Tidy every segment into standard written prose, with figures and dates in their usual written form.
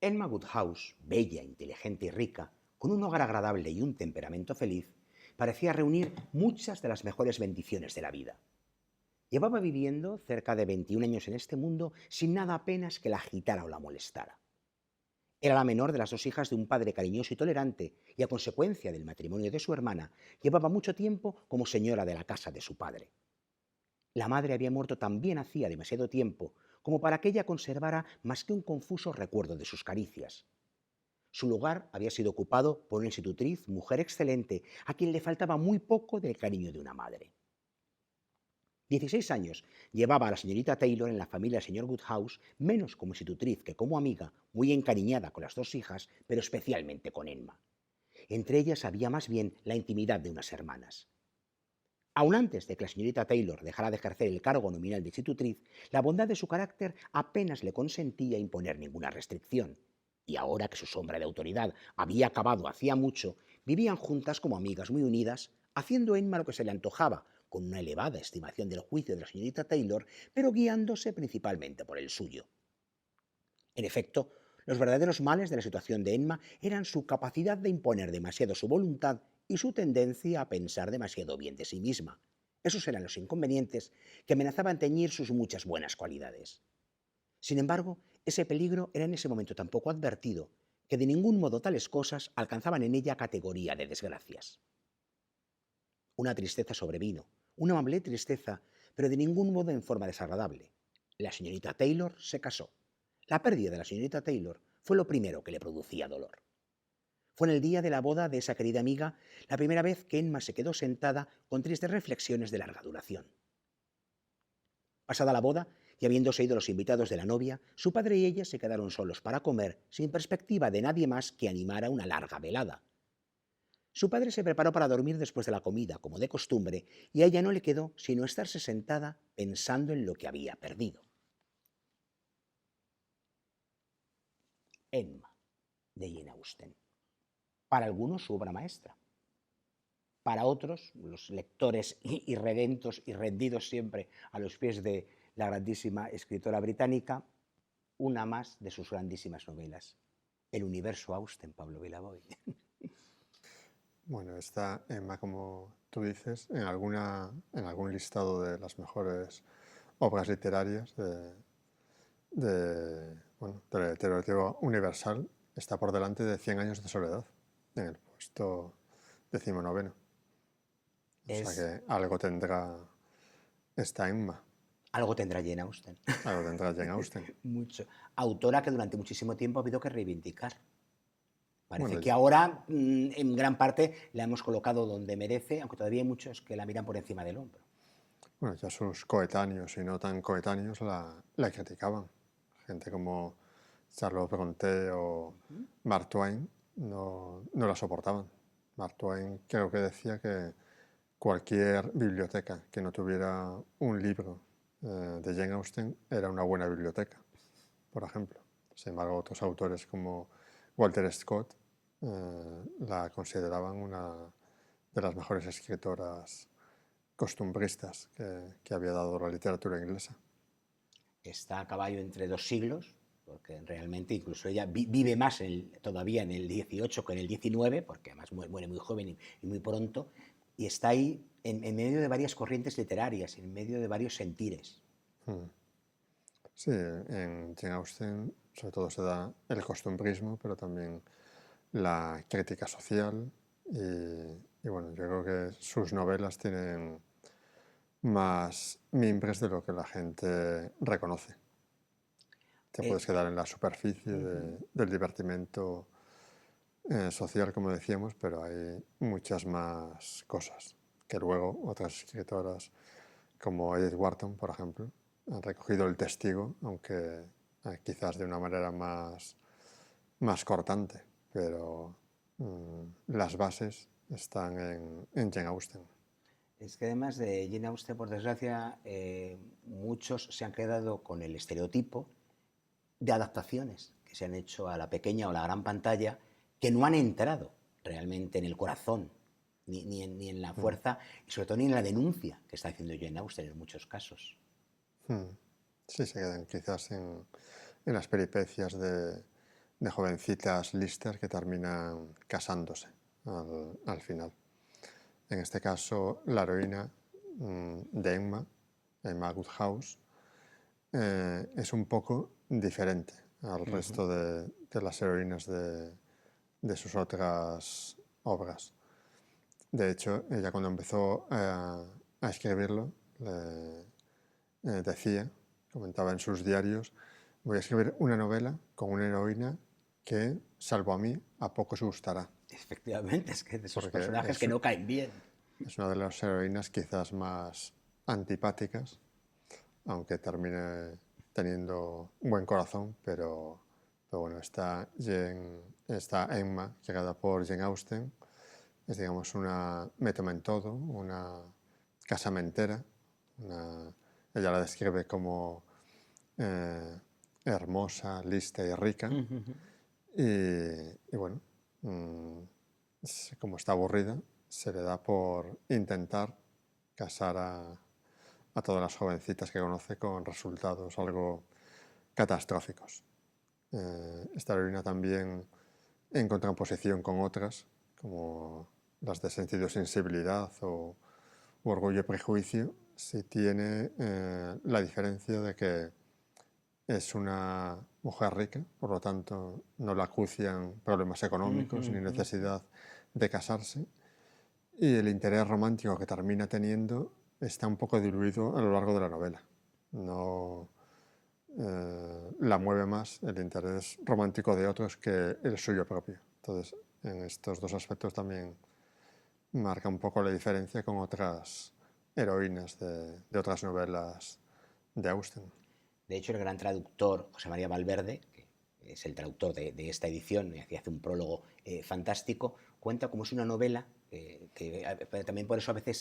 Emma Woodhouse, bella, inteligente y rica, con un hogar agradable y un temperamento feliz, parecía reunir muchas de las mejores bendiciones de la vida. Llevaba viviendo cerca de 21 años en este mundo sin nada apenas que la agitara o la molestara. Era la menor de las dos hijas de un padre cariñoso y tolerante, y a consecuencia del matrimonio de su hermana, llevaba mucho tiempo como señora de la casa de su padre. La madre había muerto también hacía demasiado tiempo como para que ella conservara más que un confuso recuerdo de sus caricias. Su lugar había sido ocupado por una institutriz, mujer excelente, a quien le faltaba muy poco del cariño de una madre. 16 años llevaba a la señorita Taylor en la familia del señor Woodhouse, menos como institutriz que como amiga, muy encariñada con las dos hijas, pero especialmente con Emma. Entre ellas había más bien la intimidad de unas hermanas. Aun antes de que la señorita Taylor dejara de ejercer el cargo nominal de institutriz, la bondad de su carácter apenas le consentía imponer ninguna restricción. Y ahora que su sombra de autoridad había acabado hacía mucho, vivían juntas como amigas muy unidas, haciendo Emma lo que se le antojaba, con una elevada estimación del juicio de la señorita Taylor, pero guiándose principalmente por el suyo. En efecto, los verdaderos males de la situación de Emma eran su capacidad de imponer demasiado su voluntad y su tendencia a pensar demasiado bien de sí misma. Esos eran los inconvenientes que amenazaban teñir sus muchas buenas cualidades. Sin embargo, ese peligro era en ese momento tan poco advertido que de ningún modo tales cosas alcanzaban en ella categoría de desgracias. Una tristeza sobrevino, una amable tristeza, pero de ningún modo en forma desagradable. La señorita Taylor se casó. La pérdida de la señorita Taylor fue lo primero que le producía dolor. Fue en el día de la boda de esa querida amiga la primera vez que Emma se quedó sentada con tristes reflexiones de larga duración. Pasada la boda, y habiéndose ido los invitados de la novia, su padre y ella se quedaron solos para comer, sin perspectiva de nadie más que animara una larga velada. Su padre se preparó para dormir después de la comida, como de costumbre, y a ella no le quedó sino estarse sentada pensando en lo que había perdido. Emma, de Jane Austen. Para algunos su obra maestra. Para otros, los lectores irredentos y rendidos siempre a los pies de la grandísima escritora británica, una más de sus grandísimas novelas. El universo Austen, Pablo Vilaboy. Bueno, está Emma, como tú dices, en algún listado de las mejores obras literarias de la literatura universal. Está por delante de Cien años de soledad, en el puesto 19. O sea Es, que algo tendrá esta Emma, algo tendrá Jane Austen. algo tendrá Jane Austen. Mucho. Autora que durante muchísimo tiempo ha habido que reivindicar. Parece Bueno, que ahora, en gran parte, la hemos colocado donde merece, aunque todavía hay muchos que la miran por encima del hombro. bueno, ya sus coetáneos y no tan coetáneos la criticaban. Gente como Charlotte Brontë o Mark Twain no la soportaban. Mark Twain creo que decía que cualquier biblioteca que no tuviera un libro de Jane Austen era una buena biblioteca, por ejemplo. Sin embargo, otros autores como Walter Scott la consideraban una de las mejores escritoras costumbristas que había dado la literatura inglesa. Está a caballo entre dos siglos, porque realmente incluso ella vive más todavía en el 18 que en el 19, porque además muere muy joven y muy pronto, y está ahí en medio de varias corrientes literarias, en medio de varios sentires. Sí, en Jane Austen sobre todo se da el costumbrismo, pero también la crítica social y bueno, yo creo que sus novelas tienen más mimbres de lo que la gente reconoce. Te Eh, puedes quedar en la superficie del divertimento social, como decíamos, pero hay muchas más cosas que luego otras escritoras como Edith Wharton, por ejemplo, han recogido el testigo, aunque quizás de una manera más cortante, pero las bases están en Jane Austen. es que además de Jane Austen, por desgracia, muchos se han quedado con el estereotipo de adaptaciones que se han hecho a la pequeña o la gran pantalla que no han entrado realmente en el corazón, ni en la fuerza y sobre todo ni en la denuncia que está haciendo Jane Austen en muchos casos. Sí, se quedan quizás en las peripecias de jovencitas Lister que terminan casándose al final. En este caso, la heroína de Emma Woodhouse, es un poco diferente al resto de las heroínas de sus otras obras. De hecho, ella cuando empezó a escribirlo, decía, comentaba en sus diarios, voy a escribir una novela con una heroína que, salvo a mí, a pocos gustará. Efectivamente, es que de esos Porque personajes que no caen bien. es una de las heroínas quizás más antipáticas, aunque termine teniendo un buen corazón, pero bueno, está Emma, creada por Jane Austen, es digamos una métoma en todo, una casamentera, ella la describe como hermosa, lista y rica, y bueno, como está aburrida, se le da por intentar casar a todas las jovencitas que conoce con resultados algo catastróficos. Esta heroína también, en contraposición con otras, como las de sentido sensibilidad o orgullo y prejuicio, sí tiene la diferencia de que es una mujer rica, por lo tanto no la acucian problemas económicos ni necesidad de casarse, y el interés romántico que termina teniendo está un poco diluido a lo largo de la novela. No la mueve más el interés romántico de otros que el suyo propio. Entonces, en estos dos aspectos también marca un poco la diferencia con otras heroínas de otras novelas de Austen. De hecho, el gran traductor José María Valverde, que es el traductor de esta edición, y hace un prólogo fantástico, cuenta como es una novela que también por eso a veces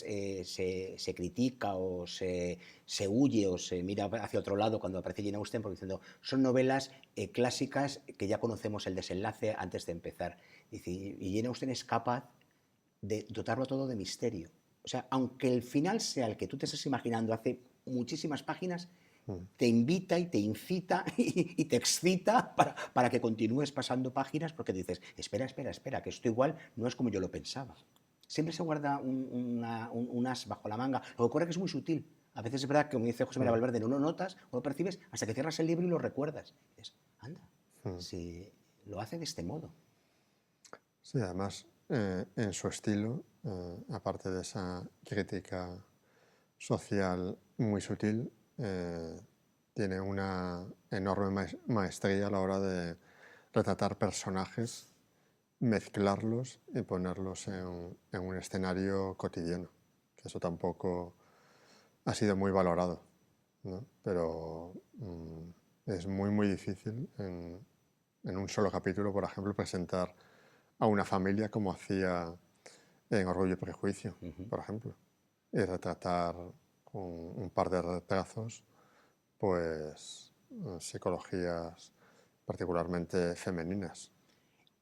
se critica o se huye o se mira hacia otro lado cuando aparece Jane Austen, porque diciendo, son novelas clásicas que ya conocemos el desenlace antes de empezar. Dice, y Jane Austen es capaz de dotarlo todo de misterio. O sea, aunque el final sea el que tú te estás imaginando hace muchísimas páginas, te invita y te incita y te excita para que continúes pasando páginas porque dices, espera, que esto igual no es como yo lo pensaba. Siempre se guarda un as bajo la manga. Lo que ocurre es que es muy sutil. A veces es verdad que, como dice José María Valverde, no lo notas, no lo percibes hasta que cierras el libro y lo recuerdas. Y dices, anda, si lo hace de este modo. Sí, además, en su estilo, aparte de esa crítica social muy sutil, tiene una enorme maestría a la hora de retratar personajes, mezclarlos y ponerlos en un escenario cotidiano, que eso tampoco ha sido muy valorado, ¿no? Pero es muy difícil en un solo capítulo, por ejemplo, presentar a una familia como hacía en Orgullo y Prejuicio, por ejemplo, y retratar con un par de retrazos, pues, psicologías particularmente femeninas.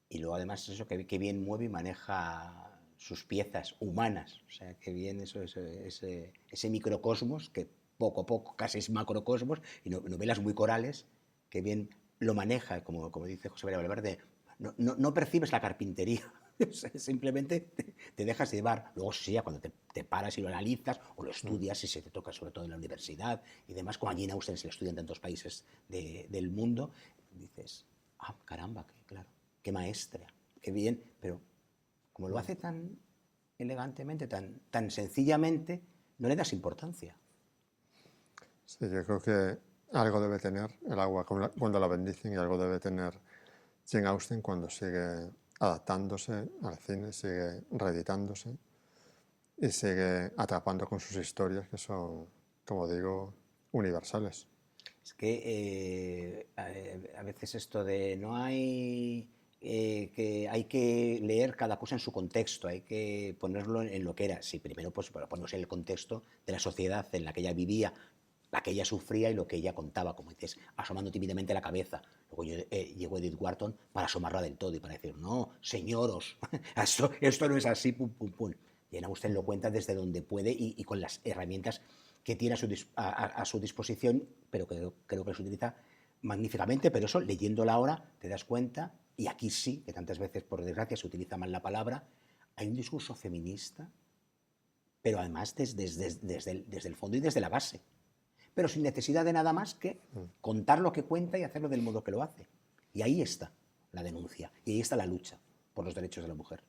Y luego además eso que bien mueve y maneja sus piezas humanas, o sea, que bien ese microcosmos que poco a poco casi es macrocosmos y novelas muy corales que bien lo maneja, como dice José María Valverde, no percibes la carpintería, simplemente te dejas llevar. Luego sí, ya cuando te paras y lo analizas o lo estudias, y se te toca sobre todo en la universidad y demás, como allí en Austen se lo estudia en tantos países del mundo, dices, ah, caramba, claro, qué maestra, qué bien, pero como lo hace tan elegantemente, tan sencillamente, no le das importancia. Sí, yo creo que algo debe tener el agua cuando la bendicen y algo debe tener Jane Austen cuando sigue adaptándose al cine, sigue reeditándose y sigue atrapando con sus historias que son, como digo, universales. Es que a veces esto de no hay que hay que leer cada cosa en su contexto, hay que ponerlo en lo que era. Sí, primero pues para ponernos en el contexto de la sociedad en la que ella vivía, la que ella sufría y lo que ella contaba, como dices, asomando tímidamente la cabeza. Luego llegó Edith Wharton para asomarla del todo y para decir, no, señoros, esto no es así, pum, pum, pum. Y Jane Austen lo cuenta desde donde puede y con las herramientas que tiene a su disposición, pero creo que las utiliza magníficamente, pero eso, leyéndola ahora, te das cuenta, y aquí sí, que tantas veces, por desgracia, se utiliza mal la palabra, hay un discurso feminista, pero además desde el fondo y desde la base, pero sin necesidad de nada más que contar lo que cuenta y hacerlo del modo que lo hace. Y ahí está la denuncia, y ahí está la lucha por los derechos de la mujer.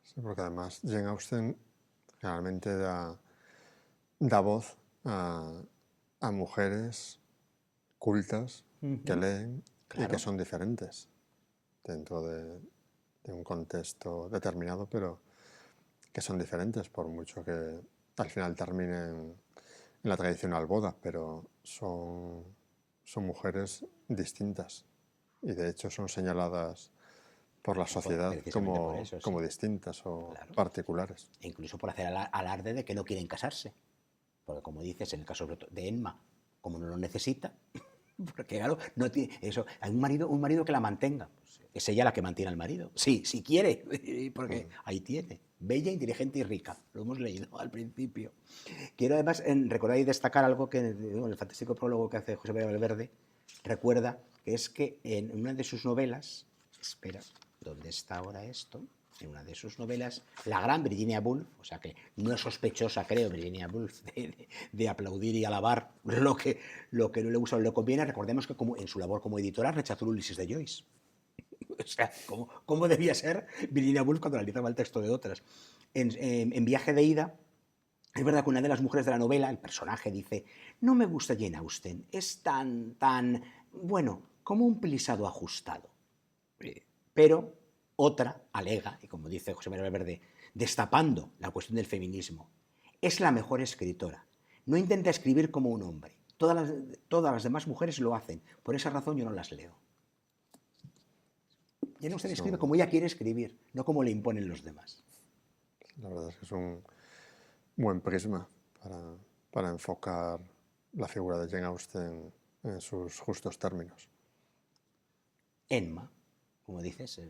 Sí, porque además Jane Austen realmente da voz a mujeres cultas que leen y que son diferentes dentro de un contexto determinado, pero que son diferentes, por mucho que al final terminen en la tradicional boda, pero son mujeres distintas y de hecho son señaladas por la sociedad Precisamente por eso, como sí. distintas o Claro. particulares. E incluso por hacer alarde de que no quieren casarse. Porque como dices, en el caso de Enma, como no lo necesita, porque claro, no tiene eso, hay un marido que la mantenga. Pues es ella la que mantiene al marido. Sí, si quiere, porque ahí tiene. Bella, inteligente y rica. Lo hemos leído al principio. Quiero además recordar y destacar algo que en el fantástico prólogo que hace José María Valverde recuerda, que es que en una de sus novelas, espera, ¿dónde está ahora esto? En una de sus novelas, la gran Virginia Woolf, o sea que no es sospechosa, creo, Virginia Woolf, de aplaudir y alabar lo que no le gusta o le conviene. Recordemos que como en su labor como editora rechazó Ulises de Joyce. O sea, ¿cómo debía ser Virginia Woolf cuando analizaba el texto de otras? En Viaje de ida, es verdad que una de las mujeres de la novela, el personaje dice, no me gusta Jane Austen, es tan, bueno, como un plisado ajustado. Pero otra alega, y como dice José María Valverde, destapando la cuestión del feminismo, es la mejor escritora. No intenta escribir como un hombre. Todas las demás mujeres lo hacen. Por esa razón yo no las leo. Jane Austen escribe como ella quiere escribir, no como le imponen los demás. La verdad es que es un buen prisma para enfocar la figura de Jane Austen en sus justos términos. Enma, como dices,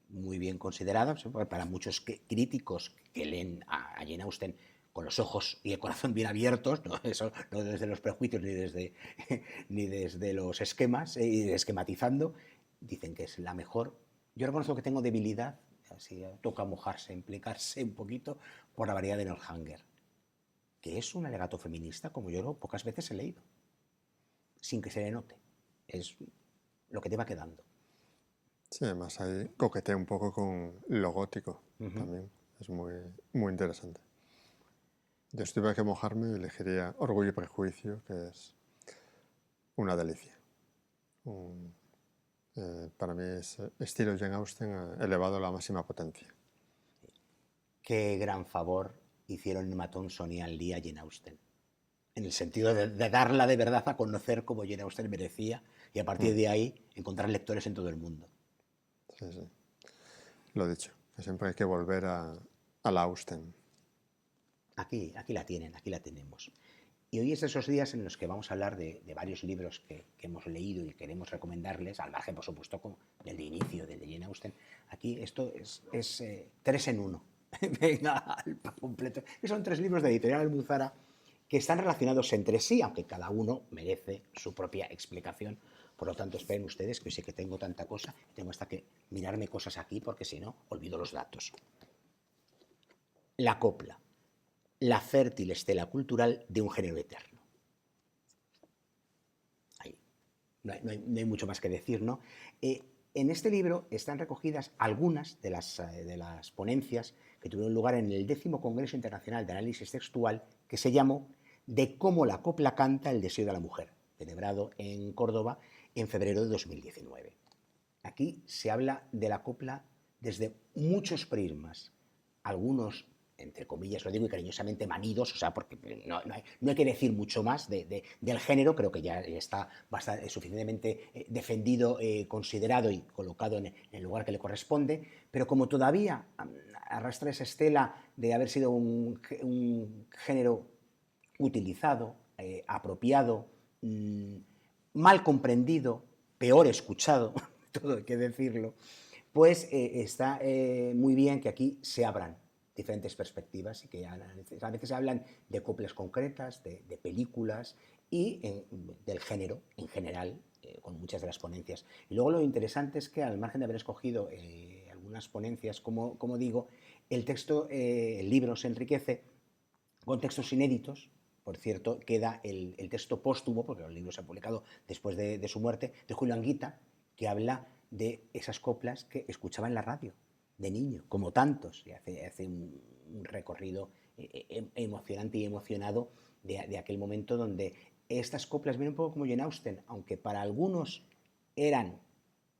muy bien considerada para muchos críticos que leen a Jane Austen con los ojos y el corazón bien abiertos, no, eso, no desde los prejuicios ni desde los esquemas, y esquematizando, dicen que es la mejor. Yo reconozco que tengo debilidad, así toca mojarse, implicarse un poquito por la variedad de Northanger, que es un alegato feminista como yo pocas veces he leído, sin que se le note. Es lo que te va quedando. Sí, además ahí coquetea un poco con lo gótico también. Es muy, muy interesante. Yo si tuviera que mojarme, elegiría Orgullo y Prejuicio, que es una delicia. Para mí es estilo Jane Austen elevado a la máxima potencia. Qué gran favor hicieron Emma Thompson y Anne Lee a Jane Austen, en el sentido de darla de verdad a conocer como Jane Austen merecía, y a partir de ahí encontrar lectores en todo el mundo. Sí, sí. Lo dicho, que siempre hay que volver a la Austen. Aquí la tienen, aquí la tenemos. Y hoy es esos días en los que vamos a hablar de varios libros que hemos leído y queremos recomendarles, al margen, por supuesto, del de inicio, del de Jane Austen. Aquí esto es 3 en 1. Venga, al completo. Son 3 libros de Editorial Almuzara que están relacionados entre sí, aunque cada uno merece su propia explicación. Por lo tanto, esperen ustedes, que hoy sé que tengo tanta cosa, tengo hasta que mirarme cosas aquí, porque si no, olvido los datos. La copla, la fértil estela cultural de un género eterno. Ahí. No hay mucho más que decir, ¿no? En este libro están recogidas algunas de las ponencias que tuvieron lugar en el 10º Congreso Internacional de Análisis Textual, que se llamó De cómo la copla canta el deseo de la mujer, celebrado en Córdoba en febrero de 2019. Aquí se habla de la copla desde muchos prismas, algunos, entre comillas, lo digo y cariñosamente, manidos, o sea, porque no hay que decir mucho más del género, creo que ya está bastante, suficientemente defendido, considerado y colocado en el lugar que le corresponde, pero como todavía arrastra esa estela de haber sido un género utilizado, apropiado, mal comprendido, peor escuchado, todo hay que decirlo, pues está muy bien que aquí se abran diferentes perspectivas y que a veces se hablan de coplas concretas, de películas y del género en general, con muchas de las ponencias. Y luego lo interesante es que, al margen de haber escogido algunas ponencias, como digo, el libro se enriquece con textos inéditos. Por cierto, queda el texto póstumo, porque el libro se ha publicado después de su muerte, de Julio Anguita, que habla de esas coplas que escuchaba en la radio de niño, como tantos, y hace un recorrido emocionante y emocionado de aquel momento donde estas coplas vienen un poco como Jane Austen, aunque para algunos eran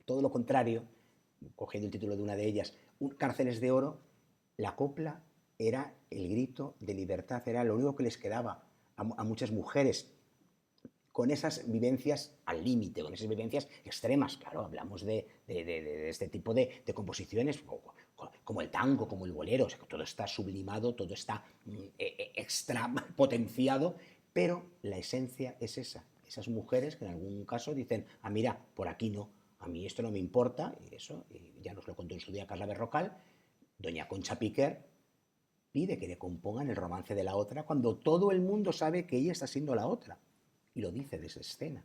todo lo contrario, cogiendo el título de una de ellas, Cárceles de Oro. La copla era el grito de libertad, era lo único que les quedaba a muchas mujeres con esas vivencias al límite, con esas vivencias extremas. Claro, hablamos de este tipo de composiciones, como el tango, como el bolero, o sea, que todo está sublimado, todo está extra potenciado, pero la esencia es esa. Esas mujeres que en algún caso dicen, mira, por aquí no, a mí esto no me importa, y eso, y ya nos lo contó en su día Carla Berrocal. Doña Concha Piquer pide que le compongan el romance de la otra cuando todo el mundo sabe que ella está siendo la otra. Y lo dice desde escena.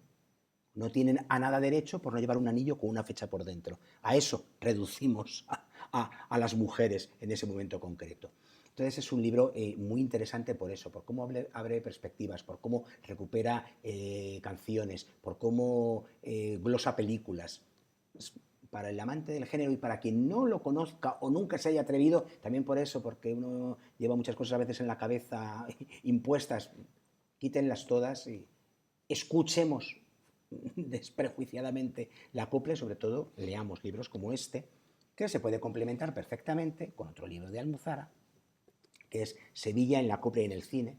No tienen a nada derecho por no llevar un anillo con una fecha por dentro. A eso reducimos a las mujeres en ese momento concreto. Entonces es un libro muy interesante por eso, por cómo abre perspectivas, por cómo recupera canciones, por cómo glosa películas. Para el amante del género y para quien no lo conozca o nunca se haya atrevido, también por eso, porque uno lleva muchas cosas a veces en la cabeza impuestas, quítenlas todas y escuchemos desprejuiciadamente la copla y, sobre todo, leamos libros como este, que se puede complementar perfectamente con otro libro de Almuzara, que es Sevilla en la copla y en el cine,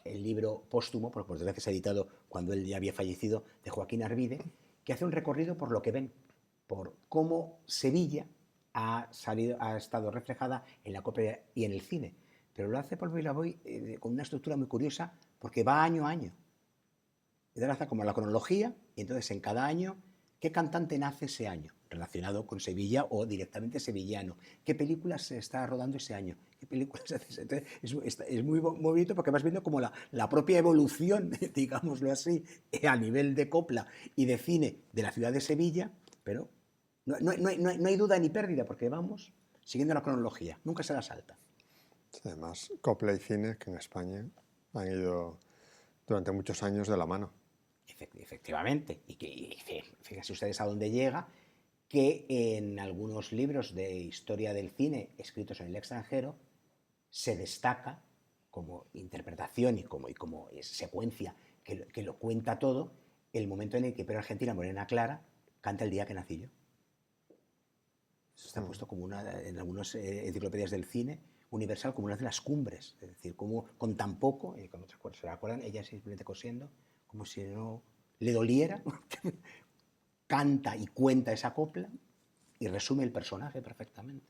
el libro póstumo, porque por desgracia se ha editado cuando él ya había fallecido, de Joaquín Arvide, que hace un recorrido por lo que ven, por cómo Sevilla ha estado reflejada en la copla y en el cine. Pero lo hace Paul Villavoy con una estructura muy curiosa, porque va año a año. Le da como la cronología, y entonces en cada año, ¿qué cantante nace ese año relacionado con Sevilla o directamente sevillano? ¿Qué películas se está rodando ese año? ¿Qué películas se hace? Entonces, es muy bonito porque vas viendo como la propia evolución, digámoslo así, a nivel de copla y de cine de la ciudad de Sevilla, pero no hay duda ni pérdida porque vamos siguiendo la cronología, nunca se la salta. Además, copla y cine, que en España han ido durante muchos años de la mano. Efectivamente, y fíjense ustedes a dónde llega, que en algunos libros de historia del cine escritos en el extranjero se destaca como interpretación y como secuencia que lo cuenta todo, el momento en el que Pedro Argentina Morena Clara canta El día que nací yo. Eso está puesto como en algunas enciclopedias del cine universal como una de las cumbres, es decir, como con tan poco, con otras cosas, ¿se acuerdan? Ella simplemente cosiendo, como si no le doliera, canta y cuenta esa copla y resume el personaje perfectamente.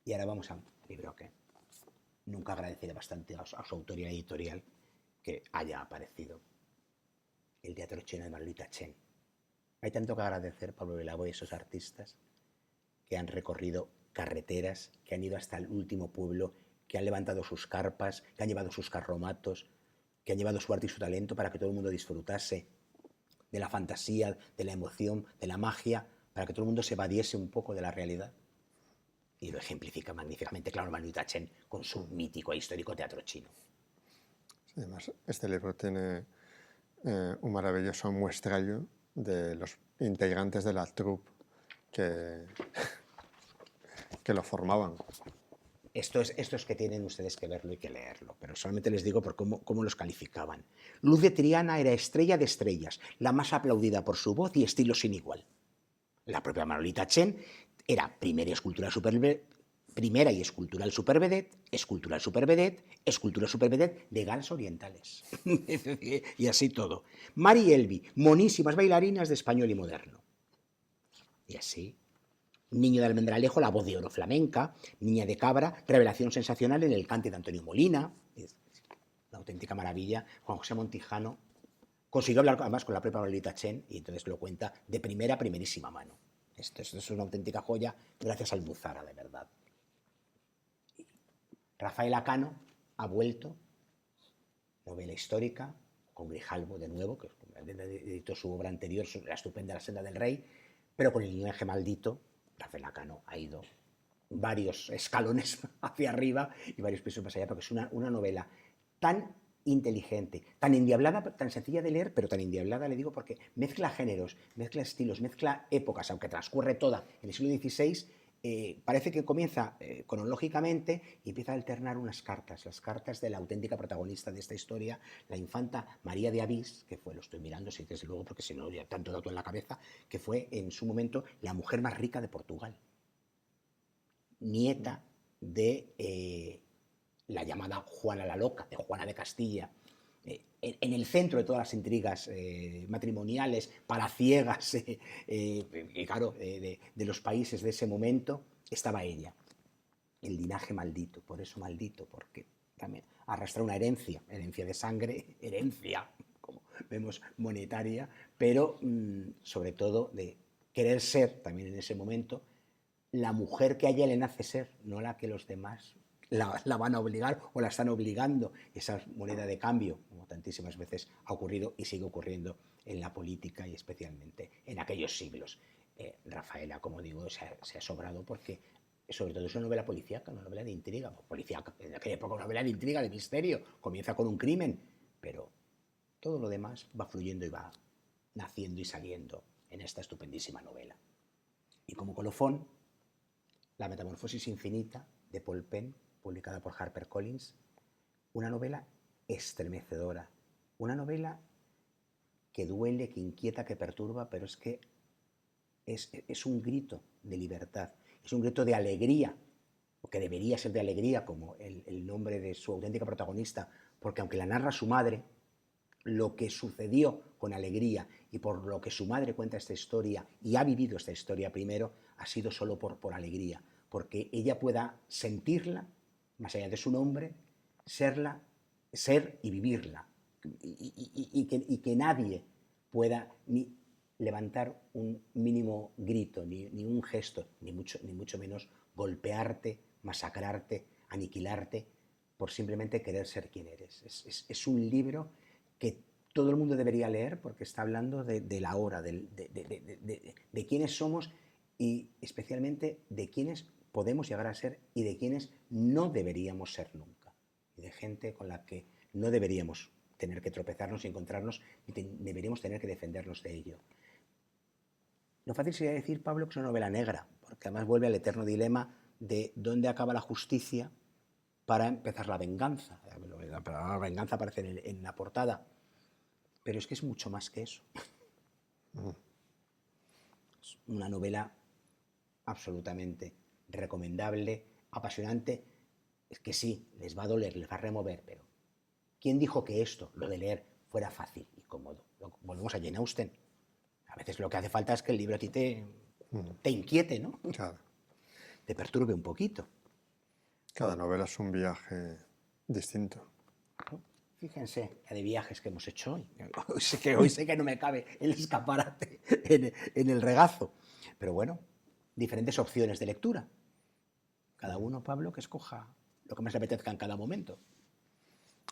Y ahora vamos a un libro que nunca agradeceré bastante a su autoría editorial que haya aparecido, El teatro chino de Manolita Chen. Hay tanto que agradecer, Pablo Villavoy, y esos artistas que han recorrido carreteras, que han ido hasta el último pueblo, que han levantado sus carpas, que han llevado sus carromatos, que han llevado su arte y su talento para que todo el mundo disfrutase de la fantasía, de la emoción, de la magia, para que todo el mundo se evadiese un poco de la realidad. Y lo ejemplifica magníficamente, claro, Manolita Chen con su mítico e histórico teatro chino. Además, este libro tiene un maravilloso muestrario de los integrantes de la troupe que lo formaban. Esto es que tienen ustedes que verlo y que leerlo, pero solamente les digo por cómo los calificaban. Luz de Triana era estrella de estrellas, la más aplaudida por su voz y estilo sin igual. La propia Manolita Chen era primera y escultural supervedette, escultural supervedette de galas orientales. Y así todo. Mari Elvi, monísimas bailarinas de español y moderno. Y así. Niño de Almendralejo, la voz de oro flamenca. Niña de Cabra, revelación sensacional en el cante de Antonio Molina. Una auténtica maravilla. Juan José Montijano consiguió hablar además con la propia Manolita Chen y entonces lo cuenta de primerísima mano. Esto es una auténtica joya gracias al Almuzara, de verdad. Rafael Cano ha vuelto, novela histórica, con Grijalbo de nuevo, que editó su obra anterior, la estupenda La senda del rey, pero con El linaje maldito, Rafael Lacano ha ido varios escalones hacia arriba y varios pisos más allá, porque es una novela tan inteligente, tan endiablada, tan sencilla de leer, pero tan endiablada, le digo, porque mezcla géneros, mezcla estilos, mezcla épocas, aunque transcurre toda en el siglo XVI. Parece que comienza cronológicamente y empieza a alternar unas cartas, las cartas de la auténtica protagonista de esta historia, la infanta María de Avís, que fue, lo estoy mirando, sí, desde luego, porque si no, ya tanto dato en la cabeza, que fue en su momento la mujer más rica de Portugal, nieta de la llamada Juana la Loca, de Juana de Castilla. En el centro de todas las intrigas matrimoniales, palaciegas, y claro, de los países de ese momento, estaba ella. El linaje maldito, por eso maldito, porque también arrastra una herencia de sangre, herencia, como vemos, monetaria, pero sobre todo de querer ser, también en ese momento, la mujer que a ella le nace ser, no la que los demás la van a obligar o la están obligando. Esa moneda de cambio, como tantísimas veces ha ocurrido y sigue ocurriendo en la política y especialmente en aquellos siglos. Rafaela, como digo, se ha sobrado porque sobre todo es una novela policíaca, una novela de intriga, policíaca, en aquella época una novela de intriga, de misterio, comienza con un crimen, pero todo lo demás va fluyendo y va naciendo y saliendo en esta estupendísima novela. Y como colofón, La metamorfosis infinita, de Paul Penn, publicada por HarperCollins, una novela estremecedora, una novela que duele, que inquieta, que perturba, pero es que es un grito de libertad, es un grito de alegría, o que debería ser de alegría, como el nombre de su auténtica protagonista, porque aunque la narra su madre, lo que sucedió con alegría y por lo que su madre cuenta esta historia y ha vivido esta historia primero, ha sido solo por alegría, porque ella pueda sentirla, más allá de su nombre, ser y vivirla, y que nadie pueda ni levantar un mínimo grito, ni un gesto, ni mucho menos golpearte, masacrarte, aniquilarte, por simplemente querer ser quien eres. Es un libro que todo el mundo debería leer porque está hablando de la hora, de quiénes somos y especialmente de quiénes podemos llegar a ser y de quiénes no deberíamos ser nunca. Y de gente con la que no deberíamos tener que tropezarnos y encontrarnos y deberíamos tener que defendernos de ello. Lo fácil sería decir, Pablo, que es una novela negra, porque además vuelve al eterno dilema de dónde acaba la justicia para empezar la venganza. La venganza aparece en la portada, pero es que es mucho más que eso. Es una novela absolutamente recomendable, apasionante. Es que sí, les va a doler, les va a remover, pero ¿quién dijo que esto, lo de leer, fuera fácil y cómodo? Volvemos a Jane Austen. A veces lo que hace falta es que el libro a ti te inquiete, ¿no? Claro. Te perturbe un poquito. Cada novela es un viaje distinto. Fíjense la de viajes que hemos hecho hoy. Hoy sé que no me cabe el escaparate en el regazo. Pero bueno, diferentes opciones de lectura. Cada uno, Pablo, que escoja lo que más le apetezca en cada momento.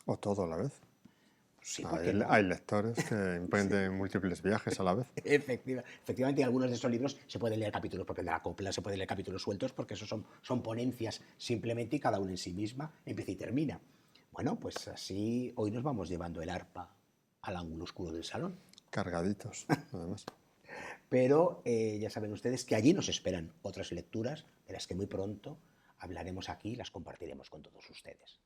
O todo a la vez. Sí, ¿por qué no? Hay lectores que emprenden múltiples viajes a la vez. Efectivamente, algunos de estos libros se pueden leer capítulos, porque de la copla se pueden leer capítulos sueltos, porque esos son ponencias simplemente y cada uno en sí misma empieza y termina. Bueno, pues así hoy nos vamos llevando el arpa al ángulo oscuro del salón. Cargaditos, además. Pero ya saben ustedes que allí nos esperan otras lecturas de las que muy pronto hablaremos aquí y las compartiremos con todos ustedes.